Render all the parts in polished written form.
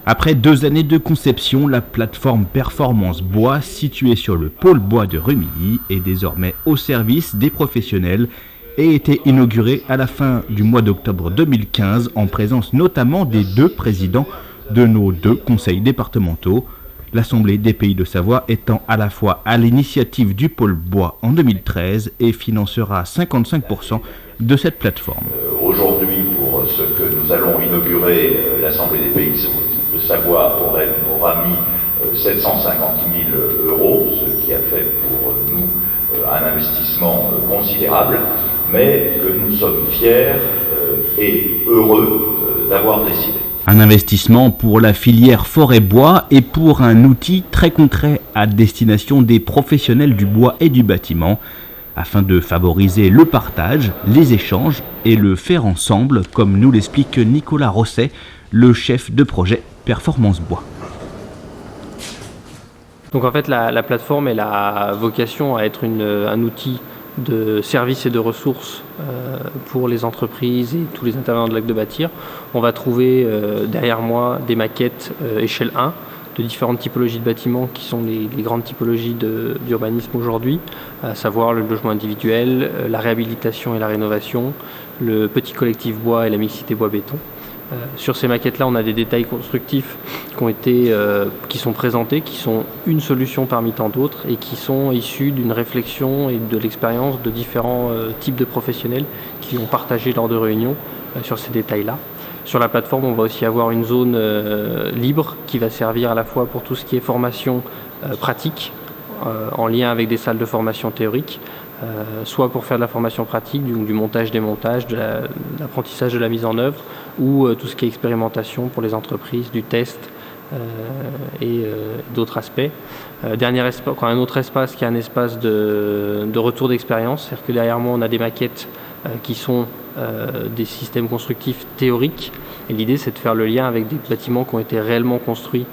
Après 2 années de conception, la plateforme Performance Bois, située sur le pôle bois de Rumilly, est désormais au service des professionnels et a été inaugurée à la fin du mois d'octobre 2015 en présence notamment des 2 présidents de nos 2 conseils départementaux, l'Assemblée des Pays de Savoie étant à la fois à l'initiative du pôle bois en 2013 et financera 55% de cette plateforme. Aujourd'hui, pour ce que nous allons inaugurer, l'Assemblée des Pays de Savoie aura mis 750 000 €, ce qui a fait pour nous un investissement considérable, mais que nous sommes fiers et heureux d'avoir décidé. Un investissement pour la filière forêt-bois et pour un outil très concret à destination des professionnels du bois et du bâtiment, afin de favoriser le partage, les échanges et le faire ensemble, comme nous l'explique Nicolas Rosset, le chef de projet Performance Bois. Donc en fait la plateforme elle a vocation à être un outil de services et de ressources pour les entreprises et tous les intervenants de l'acte de bâtir. On va trouver derrière moi des maquettes échelle 1 de différentes typologies de bâtiments qui sont les grandes typologies d'urbanisme aujourd'hui, à savoir le logement individuel, la réhabilitation et la rénovation, le petit collectif bois et la mixité bois-béton. Sur ces maquettes-là, on a des détails constructifs qui sont présentés, qui sont une solution parmi tant d'autres et qui sont issus d'une réflexion et de l'expérience de différents types de professionnels qui ont partagé lors de réunions sur ces détails-là. Sur la plateforme, on va aussi avoir une zone libre qui va servir à la fois pour tout ce qui est formation pratique, en lien avec des salles de formation théorique, soit pour faire de la formation pratique, du montage-démontage, de l'apprentissage de la mise en œuvre, ou tout ce qui est expérimentation pour les entreprises, du test et d'autres aspects. Un autre espace qui est un espace de retour d'expérience, c'est-à-dire que derrière moi on a des maquettes qui sont des systèmes constructifs théoriques, et l'idée c'est de faire le lien avec des bâtiments qui ont été réellement construits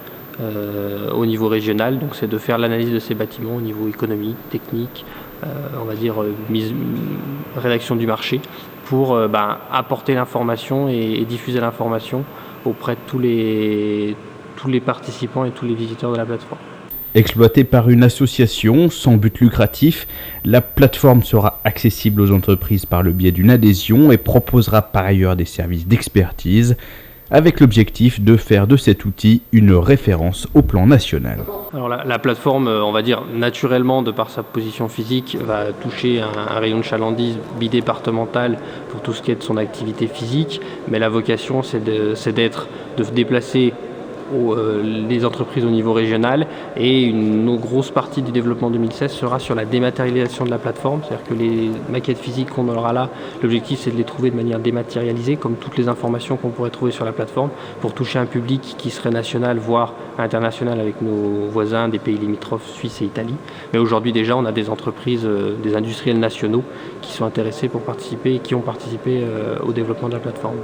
au niveau régional, donc c'est de faire l'analyse de ces bâtiments au niveau économique, technique, on va dire rédaction du marché, pour apporter l'information et diffuser l'information auprès de tous les participants et tous les visiteurs de la plateforme. Exploitée par une association sans but lucratif, la plateforme sera accessible aux entreprises par le biais d'une adhésion et proposera par ailleurs des services d'expertise, avec l'objectif de faire de cet outil une référence au plan national. Alors la plateforme, on va dire naturellement, de par sa position physique, va toucher un rayon de chalandise bidépartemental pour tout ce qui est de son activité physique, mais la vocation c'est de se déplacer les entreprises au niveau régional, et une grosse partie du développement 2016 sera sur la dématérialisation de la plateforme, c'est-à-dire que les maquettes physiques qu'on aura là, l'objectif c'est de les trouver de manière dématérialisée, comme toutes les informations qu'on pourrait trouver sur la plateforme, pour toucher un public qui serait national, voire international, avec nos voisins des pays limitrophes, Suisse et Italie. Mais aujourd'hui déjà, on a des entreprises, des industriels nationaux qui sont intéressés pour participer et qui ont participé au développement de la plateforme.